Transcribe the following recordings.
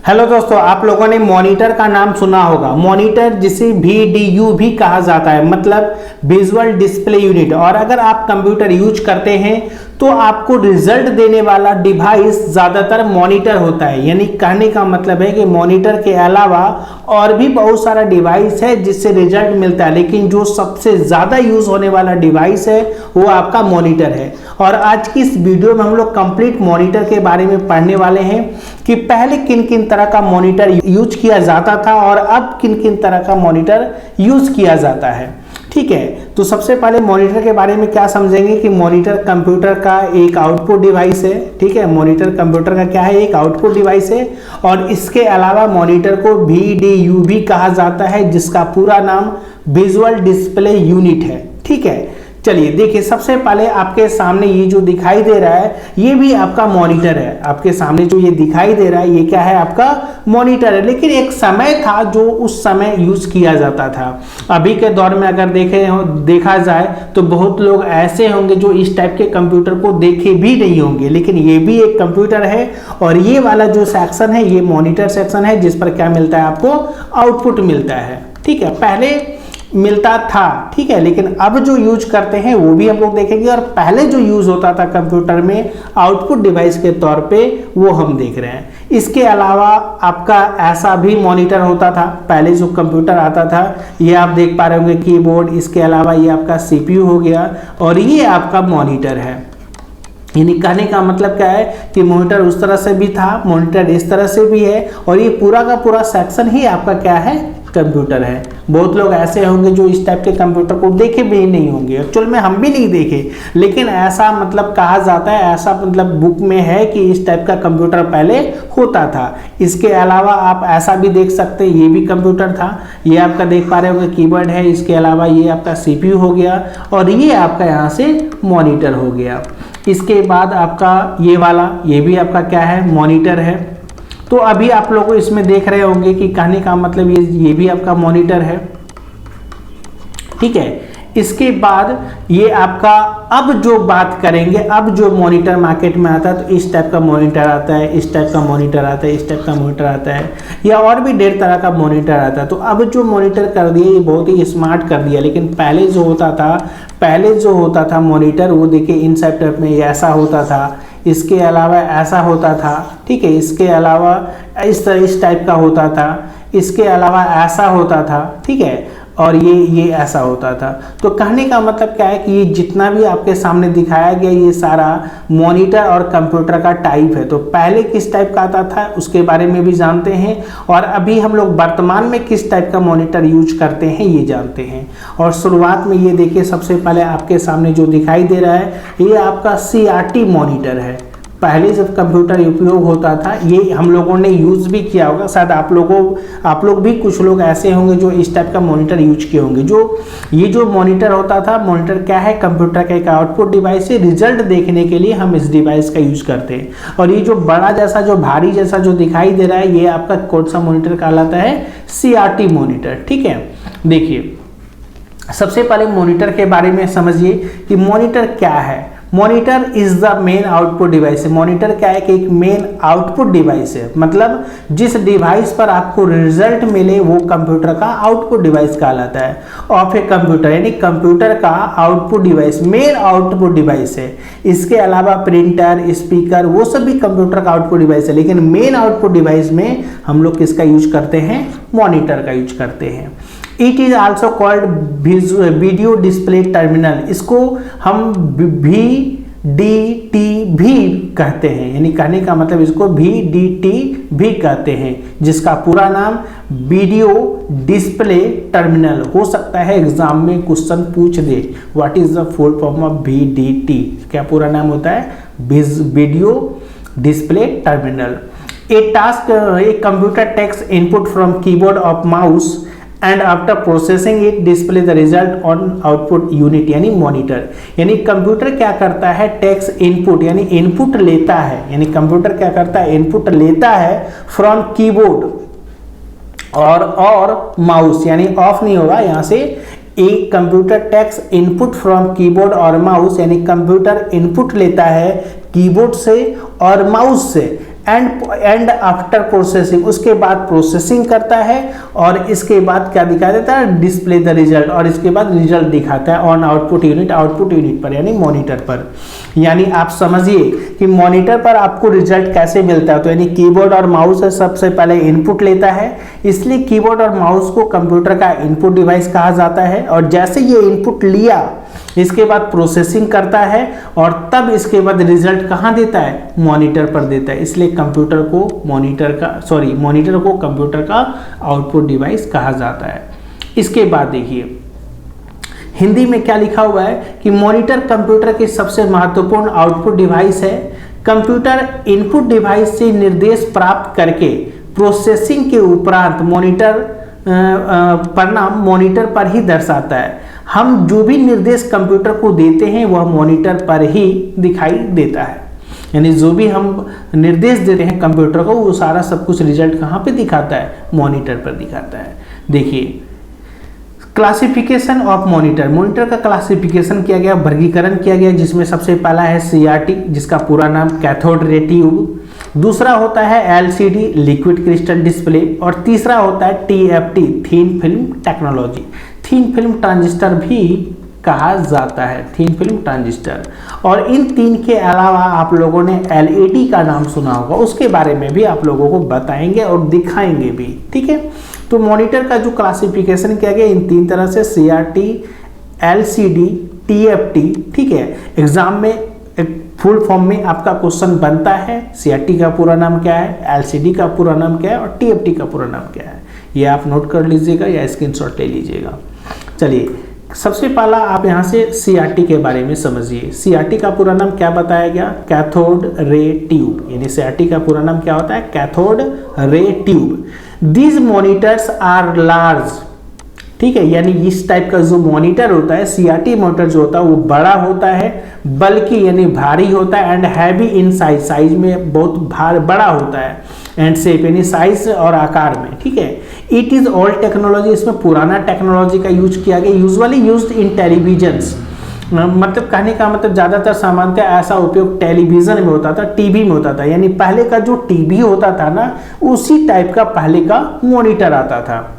Hello दोस्तों, आप लोगों ने मॉनिटर का नाम सुना होगा। मॉनिटर जिसे VDU भी कहा जाता है, मतलब विजुअल डिस्प्ले यूनिट। और अगर आप कंप्यूटर यूज करते हैं तो आपको रिजल्ट देने वाला डिवाइस ज़्यादातर मॉनिटर होता है। यानी कहने का मतलब है कि मॉनिटर के अलावा और भी बहुत सारा डिवाइस है जिससे रिजल्ट मिलता है, लेकिन जो सबसे ज़्यादा यूज होने वाला डिवाइस है वो आपका मॉनिटर है। और आज की इस वीडियो में हम लोग कंप्लीट मॉनिटर के बारे में पढ़ने वाले हैं कि पहले किन किन तरह का मॉनिटर यूज किया जाता था और अब किन किन तरह का मॉनिटर यूज किया जाता है। ठीक है, तो सबसे पहले मॉनिटर के बारे में क्या समझेंगे कि मॉनिटर कंप्यूटर का एक आउटपुट डिवाइस है। ठीक है, मॉनिटर कंप्यूटर का क्या है, एक आउटपुट डिवाइस है। और इसके अलावा मॉनिटर को VDU भी कहा जाता है, जिसका पूरा नाम विजुअल डिस्प्ले यूनिट है। ठीक है, चलिए देखिए, सबसे पहले आपके सामने ये जो दिखाई दे रहा है ये भी आपका मॉनिटर है। आपके सामने जो ये दिखाई दे रहा है ये क्या है, आपका मॉनिटर है। लेकिन एक समय था जो उस समय यूज किया जाता था। अभी के दौर में अगर देखा जाए तो बहुत लोग ऐसे होंगे जो इस टाइप के कंप्यूटर को देखे भी नहीं होंगे, लेकिन ये भी एक कंप्यूटर है। और ये वाला जो सेक्शन है ये मॉनिटर सेक्शन है, जिस पर क्या मिलता है, आपको आउटपुट मिलता है। ठीक है, पहले मिलता था, ठीक है, लेकिन अब जो यूज करते हैं वो भी हम लोग देखेंगे। और पहले जो यूज होता था कंप्यूटर में आउटपुट डिवाइस के तौर पे, वो हम देख रहे हैं। इसके अलावा आपका ऐसा भी मॉनिटर होता था। पहले जो कंप्यूटर आता था ये आप देख पा रहे होंगे, कीबोर्ड। इसके अलावा ये आपका CPU हो गया और ये आपका मॉनिटर है। यानी कहने का मतलब क्या है कि मॉनिटर उस तरह से भी था, मॉनिटर इस तरह से भी है, और ये पूरा का पूरा सेक्शन ही आपका क्या है, कंप्यूटर है। बहुत लोग ऐसे होंगे जो इस टाइप के कंप्यूटर को देखे भी नहीं होंगे। एक्चुअल में हम भी नहीं देखे, लेकिन ऐसा मतलब कहा जाता है, ऐसा मतलब बुक में है कि इस टाइप का कंप्यूटर पहले होता था। इसके अलावा आप ऐसा भी देख सकते हैं, ये भी कंप्यूटर था। ये आपका देख पा रहे होंगे कीबोर्ड है। इसके अलावा ये आपका CPU हो गया और ये आपका यहाँ से मॉनिटर हो गया। इसके बाद आपका ये वाला, ये भी आपका क्या है, मॉनिटर है। तो अभी आप लोग इसमें देख रहे होंगे कि कहने का मतलब ये भी आपका मॉनिटर है। ठीक है, इसके बाद ये आपका, अब जो बात करेंगे, अब जो मॉनिटर मार्केट में आता है तो इस टाइप का मॉनिटर आता है, इस टाइप का मॉनिटर आता है, इस टाइप का मॉनिटर आता है, या और भी ढेर तरह का मॉनिटर आता है। तो अब जो मॉनिटर कर दिया ये बहुत ही स्मार्ट कर दिया। लेकिन पहले जो होता था मॉनिटर, वो देखिए इन टाइप में ऐसा होता था। इसके अलावा ऐसा होता था। ठीक है, इसके अलावा इस टाइप का होता था। इसके अलावा ऐसा होता था। ठीक है, और ये ऐसा होता था। तो कहने का मतलब क्या है कि ये जितना भी आपके सामने दिखाया गया ये सारा मॉनिटर और कंप्यूटर का टाइप है। तो पहले किस टाइप का आता था उसके बारे में भी जानते हैं, और अभी हम लोग वर्तमान में किस टाइप का मॉनिटर यूज करते हैं ये जानते हैं। और शुरुआत में ये देखिए, सबसे पहले आपके सामने जो दिखाई दे रहा है ये आपका CRT मॉनिटर है। पहले जब कंप्यूटर उपयोग होता था ये हम लोगों ने यूज़ भी किया होगा। शायद आप लोग भी कुछ लोग ऐसे होंगे जो इस टाइप का मॉनिटर यूज किए होंगे। ये जो मॉनिटर होता था, मॉनिटर क्या है, कंप्यूटर का एक आउटपुट डिवाइस है। रिजल्ट देखने के लिए हम इस डिवाइस का यूज करते हैं। और ये जो बड़ा जैसा, जो भारी जैसा जो दिखाई दे रहा है ये आपका कौन सा मॉनिटर कहलाता है, CRT मॉनिटर। ठीक है, देखिए सबसे पहले मॉनिटर के बारे में समझिए कि मॉनिटर क्या है। Monitor is the main output device. Monitor क्या है कि एक मेन आउटपुट डिवाइस है, मतलब जिस डिवाइस पर आपको रिजल्ट मिले वो कंप्यूटर का आउटपुट डिवाइस कहलाता है। ऑफ ए कंप्यूटर, यानी कंप्यूटर का output device main output device है। इसके अलावा प्रिंटर, स्पीकर, वो सब भी कंप्यूटर का आउटपुट डिवाइस है। लेकिन मेन आउटपुट डिवाइस में हम लोग किसका यूज करते हैं, मॉनिटर का यूज करते हैं। It is also called video display terminal. इसको हम VDT भी कहते हैं, यानी कहने का मतलब इसको VDT भी कहते हैं, जिसका पूरा नाम वीडियो डिस्प्ले टर्मिनल। हो सकता है एग्जाम में क्वेश्चन पूछ दे, what is the full form of VDT, क्या पूरा नाम होता है, video display terminal. A computer takes input from keyboard of mouse and after processing it display the result on output unit, यानी मॉनिटर। यानी कंप्यूटर क्या करता है, टेक्स इनपुट, यानी इनपुट लेता है। यानी कंप्यूटर क्या करता है, इनपुट लेता है फ्रॉम कीबोर्ड और माउस, यानी ऑफ नहीं होगा यहाँ से। एक computer takes input from keyboard और माउस, यानी कंप्यूटर इनपुट लेता है कीबोर्ड से और माउस से, एंड आफ्टर प्रोसेसिंग, उसके बाद प्रोसेसिंग करता है और इसके बाद क्या दिखा देता है, डिस्प्ले द रिजल्ट, और इसके बाद रिजल्ट दिखाता है ऑन आउटपुट यूनिट पर यानी मॉनिटर पर। यानी आप समझिए कि मॉनिटर पर आपको रिजल्ट कैसे मिलता है, तो यानी कीबोर्ड और माउस है सबसे पहले इनपुट लेता है, इसलिए कीबोर्ड और माउस को कंप्यूटर का इनपुट डिवाइस कहा जाता है। और जैसे ये इनपुट लिया इसके बाद प्रोसेसिंग करता है और तब इसके बाद रिजल्ट कहाँ देता है, मॉनिटर पर देता है, इसलिए कंप्यूटर को मॉनिटर को कंप्यूटर का आउटपुट डिवाइस कहा जाता है। इसके बाद देखिए हिंदी में क्या लिखा हुआ है कि मॉनिटर कंप्यूटर की सबसे महत्वपूर्ण आउटपुट डिवाइस है। कंप्यूटर इनपुट डिवाइस से निर्देश प्राप्त करके प्रोसेसिंग के उपरांत परिणाम मॉनिटर पर ही दर्शाता है। हम जो भी निर्देश कंप्यूटर को देते हैं वह मॉनिटर पर ही दिखाई देता है, यानी जो भी हम निर्देश देते हैं कंप्यूटर को वो सारा सब कुछ रिजल्ट कहाँ पे दिखाता है, मॉनिटर पर दिखाता है। देखिए क्लासिफिकेशन ऑफ मॉनिटर का क्लासिफिकेशन किया गया, वर्गीकरण किया गया, जिसमें सबसे पहला है CRT जिसका पूरा नाम कैथोड रे ट्यूब, दूसरा होता है LCD लिक्विड क्रिस्टल डिस्प्ले, और तीसरा होता है TFT thin film technology, thin film transistor भी कहा जाता है, थिन फिल्म ट्रांजिस्टर। और इन तीन के अलावा आप लोगों ने LED का नाम सुना होगा, उसके बारे में भी आप लोगों को बताएंगे और दिखाएंगे भी, ठीक है। तो मॉनिटर का जो क्लासिफिकेशन किया गया इन तीन तरह से, CRT, LCD, TFT, ठीक है। एग्जाम में एक फुल फॉर्म में आपका क्वेश्चन बनता है, CRT का पूरा नाम क्या है, LCD का पूरा नाम क्या है और TFT का पूरा नाम क्या है, ये आप नोट कर लीजिएगा या स्क्रीनशॉट ले लीजिएगा। चलिए सबसे पहला आप यहाँ से CRT के बारे में समझिए। CRT का पूरा नाम क्या बताया गया, कैथोड रे ट्यूब, यानी CRT का पूरा नाम क्या होता है, cathode ray tube. These monitors are large, ठीक है, यानी इस टाइप का जो मॉनिटर होता है, CRT मॉनिटर जो होता है वो बड़ा होता है, बल्कि यानी भारी होता है, and heavy in size, size में बहुत बड़ा होता है, एंड शेप यानी साइज और आकार में, ठीक है। इट इज ओल्ड टेक्नोलॉजी, इसमें पुराना टेक्नोलॉजी का यूज किया गया, यूजुअली यूज्ड इन टेलीविजन्स, मतलब कहने का मतलब ज्यादातर सामान्यतः ऐसा उपयोग टेलीविजन में होता था, टीवी में होता था, यानी पहले का जो टीवी होता था ना उसी टाइप का पहले का मॉनिटर आता था।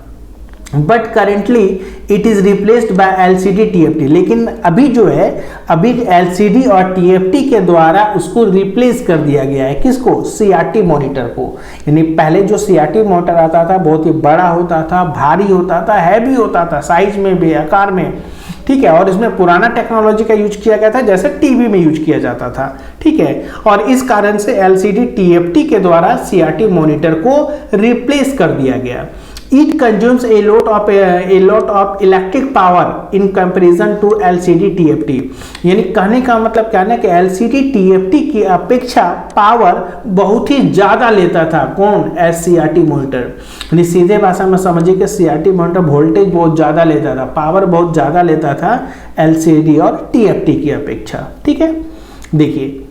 But currently it is replaced by LCD TFT, लेकिन अभी जो है अभी LCD और TFT के द्वारा उसको रिप्लेस कर दिया गया है, किसको, CRT मॉनिटर को। यानी पहले जो CRT मॉनिटर आता था बहुत ही बड़ा होता था, भारी होता था, हैवी होता था, साइज में भी आकार में, ठीक है, और इसमें पुराना टेक्नोलॉजी का यूज किया गया था जैसे टीवी में यूज किया जाता था, ठीक है। और इस कारण से LCD TFT के द्वारा CRT मॉनिटर को रिप्लेस कर दिया गया। It consumes a lot of electric power in comparison to LCD TFT, यानी कहने का मतलब क्या है कि LCD TFT की अपेक्षा पावर बहुत ही ज़्यादा लेता था, कौन, CRT मॉनिटर। यानी सीधे भाषा में समझिए कि CRT मॉनिटर वोल्टेज बहुत ज़्यादा लेता था, पावर बहुत ज़्यादा लेता था LCD और TFT की अपेक्षा, ठीक है। देखिए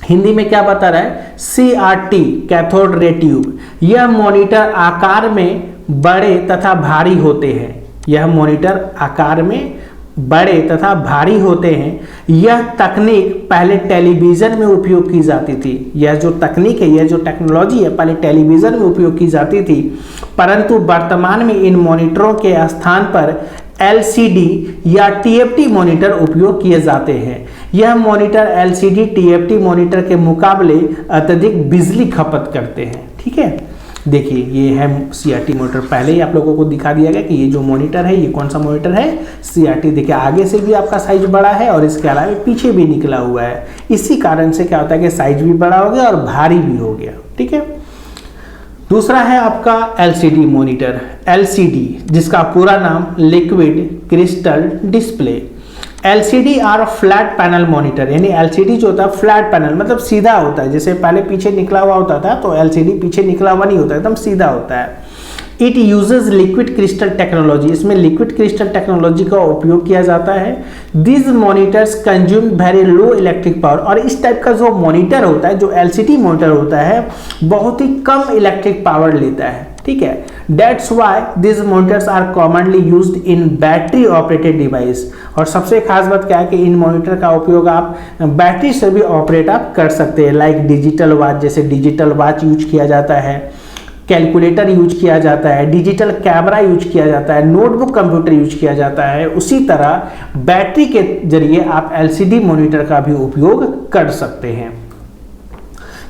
हिंदी में क्या बता रहा है, CRT कैथोड रे ट्यूब, यह मॉनिटर आकार में बड़े तथा भारी होते हैं, यह मॉनिटर आकार में बड़े तथा भारी होते हैं। यह तकनीक पहले टेलीविजन में उपयोग की जाती थी, यह जो तकनीक है, यह जो टेक्नोलॉजी है पहले टेलीविजन में उपयोग की जाती थी, परंतु वर्तमान में इन मॉनिटरों के स्थान पर LCD या TFT मॉनिटर उपयोग किए जाते हैं। यह मॉनिटर LCD TFT मॉनिटर के मुकाबले अत्यधिक बिजली खपत करते हैं, ठीक है। देखिए ये है CRT मॉनिटर, पहले ही आप लोगों को दिखा दिया गया कि ये जो मॉनिटर है ये कौन सा मॉनिटर है, CRT। देखिए आगे से भी आपका साइज बड़ा है और इसके अलावा पीछे भी निकला हुआ है, इसी कारण से क्या होता है कि साइज भी बड़ा हो गया और भारी भी हो गया, ठीक है। दूसरा है आपका LCD मॉनिटर, LCD जिसका पूरा नाम लिक्विड क्रिस्टल डिस्प्ले। LCD और फ्लैट पैनल मॉनिटर, यानी LCD जो होता है फ्लैट पैनल मतलब सीधा होता है, जैसे पहले पीछे निकला हुआ होता था तो LCD पीछे निकला हुआ नहीं होता, एकदम सीधा होता है। It uses liquid crystal technology, इसमें लिक्विड क्रिस्टल टेक्नोलॉजी का उपयोग किया जाता है। This monitors consume very low electric power, और इस टाइप का जो मॉनिटर होता है, जो LCD मॉनिटर होता है बहुत ही कम इलेक्ट्रिक पावर लेता है, ठीक है। That's why this monitors are commonly used in battery operated device. और सबसे खास बात क्या है कि इन मॉनिटर का उपयोग आप बैटरी से भी ऑपरेट आप कर सकते हैं, लाइक डिजिटल वॉच, जैसे डिजिटल वॉच यूज किया जाता है, कैलकुलेटर यूज किया जाता है, डिजिटल कैमरा यूज किया जाता है, नोटबुक कंप्यूटर यूज किया जाता है। उसी तरह बैटरी के जरिए आप एलसीडी मॉनिटर का भी उपयोग कर सकते हैं।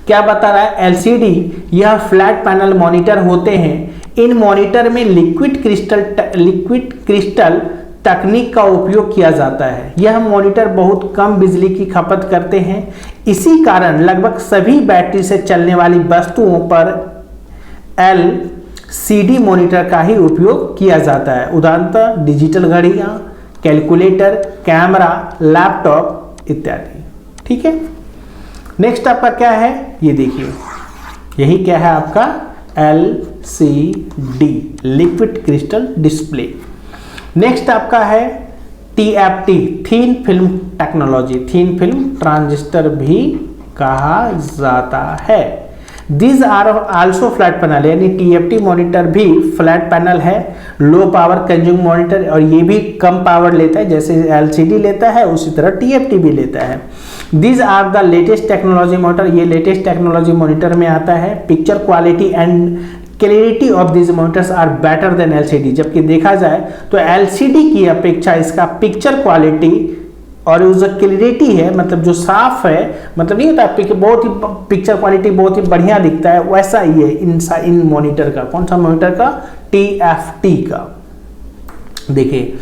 क्या बता रहा है, एलसीडी यह फ्लैट पैनल मॉनिटर होते हैं। इन मॉनिटर में लिक्विड क्रिस्टल तकनीक का उपयोग किया जाता है। यह मॉनिटर बहुत कम बिजली की खपत करते हैं। इसी कारण लगभग सभी बैटरी से चलने वाली वस्तुओं पर एलसीडी मॉनिटर का ही उपयोग किया जाता है। उदाहरणतः डिजिटल घड़ियां, कैलकुलेटर, कैमरा, लैपटॉप इत्यादि। ठीक है, नेक्स्ट आपका क्या है, ये देखिए, यही क्या है आपका LCD, liquid crystal display. Next आपका है TFT, thin film technology, thin film transistor भी कहा जाता है। These are also flat panel, यानी टीएफटी मॉनिटर भी फ्लैट पैनल है, लो पावर कंज्यूम मॉनिटर, और ये भी कम पावर लेता है, जैसे एलसीडी लेता है उसी तरह टीएफटी भी लेता है। These are the latest technology monitor, ये लेटेस्ट टेक्नोलॉजी मॉनिटर में आता है। Picture quality and clarity of this monitors are better than LCD, जबकि देखा जाए तो एलसीडी की अपेक्षा इसका पिक्चर क्वालिटी और जो क्लैरिटी है, मतलब जो साफ है, मतलब नहीं होता कि बहुत ही पिक्चर क्वालिटी बहुत ही बढ़िया दिखता है, वैसा ही है इन मॉनिटर का। कौन सा मॉनिटर का, टीएफटी का। देखिए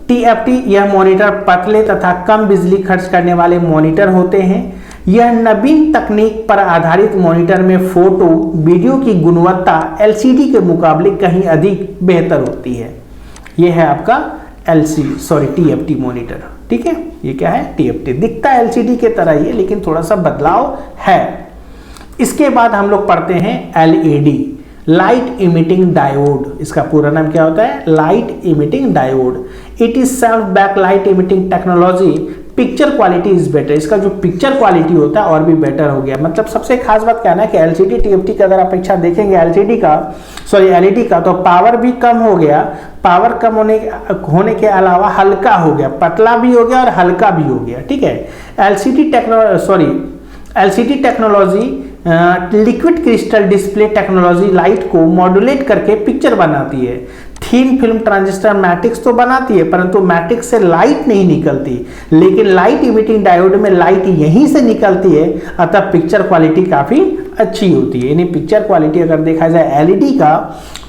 टीएफटी यह मॉनिटर पतले तथा कम बिजली खर्च करने वाले मॉनिटर होते हैं। यह नवीन तकनीक पर आधारित मॉनिटर में फोटो वीडियो की गुणवत्ता एलसीडी के मुकाबले कहीं अधिक बेहतर होती है। यह है आपका टीएफटी मॉनिटर। ठीक है, ये क्या है, टीएफटी, दिखता है एलसीडी के तरह ही है लेकिन थोड़ा सा बदलाव है। इसके बाद हम लोग पढ़ते हैं एलईडी, लाइट इमिटिंग डायोड। इसका पूरा नाम क्या होता है, light emitting diode. It is self back light emitting technology, picture quality is better. इसका जो पिक्चर क्वालिटी होता है और भी बेटर हो गया। मतलब सबसे खास बात क्या है कि एलसीडी टीएफटी का अगर अपेक्षा देखेंगे एलईडी का, तो पावर भी कम हो गया। पावर कम होने के अलावा हल्का हो गया, पतला भी हो गया और हल्का भी हो गया। ठीक है, LCD technology liquid crystal display technology light को मॉड्यूलेट करके पिक्चर बनाती है। थिन फिल्म ट्रांजिस्टर मैट्रिक्स तो बनाती है, परंतु मैट्रिक्स से लाइट नहीं निकलती, लेकिन लाइट इमिटिंग डायोड में लाइट यहीं से निकलती है, अतः पिक्चर क्वालिटी काफी अच्छी होती है। यानी पिक्चर क्वालिटी अगर देखा जाए एलईडी का,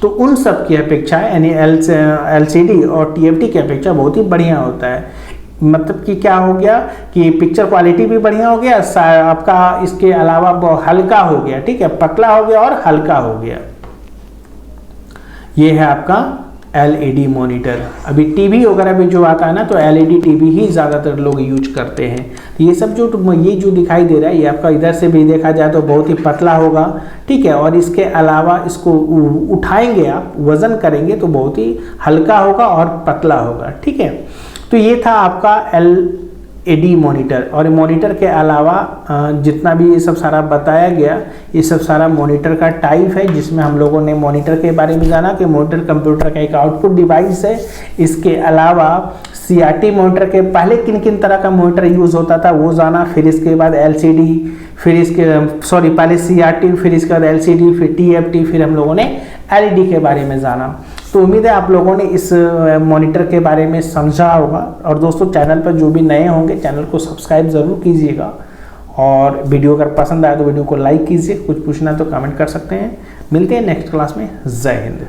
तो उन सब की अपेक्षा यानी एलसीडी और टीएफटी की अपेक्षा बहुत ही बढ़िया होता है। मतलब कि क्या हो गया कि पिक्चर क्वालिटी भी बढ़िया हो गया, आपका इसके अलावा हल्का हो गया। ठीक है, पतला हो गया और हल्का हो गया। ये है आपका एलईडी मॉनिटर। अभी टीवी वगैरह भी जो आता है ना, तो एलईडी टीवी ही ज़्यादातर लोग यूज करते हैं। तो ये सब जो दिखाई दे रहा है, ये आपका इधर से भी देखा जाए तो बहुत ही पतला होगा। ठीक है, और इसके अलावा इसको उठाएंगे आप, वजन करेंगे तो बहुत ही हल्का होगा और पतला होगा। ठीक है, तो ये था आपका एलईडी मॉनिटर। और मॉनिटर के अलावा जितना भी ये सब सारा बताया गया, ये सब सारा मॉनिटर का टाइप है, जिसमें हम लोगों ने मॉनिटर के बारे में जाना कि मॉनिटर कंप्यूटर का एक आउटपुट डिवाइस है। इसके अलावा सीआरटी मॉनिटर के पहले किन किन तरह का मॉनिटर यूज़ होता था वो जाना, फिर इसके बाद एलसीडी, फिर पहले सीआरटी, फिर इसके बाद एलसीडी, फिर टीएफटी, फिर हम लोगों ने एलईडी के बारे में जाना। तो उम्मीद है आप लोगों ने इस मॉनिटर के बारे में समझा होगा। और दोस्तों, चैनल पर जो भी नए होंगे चैनल को सब्सक्राइब ज़रूर कीजिएगा, और वीडियो अगर पसंद आए तो वीडियो को लाइक कीजिए। कुछ पूछना तो कमेंट कर सकते हैं। मिलते हैं नेक्स्ट क्लास में। जय हिंद।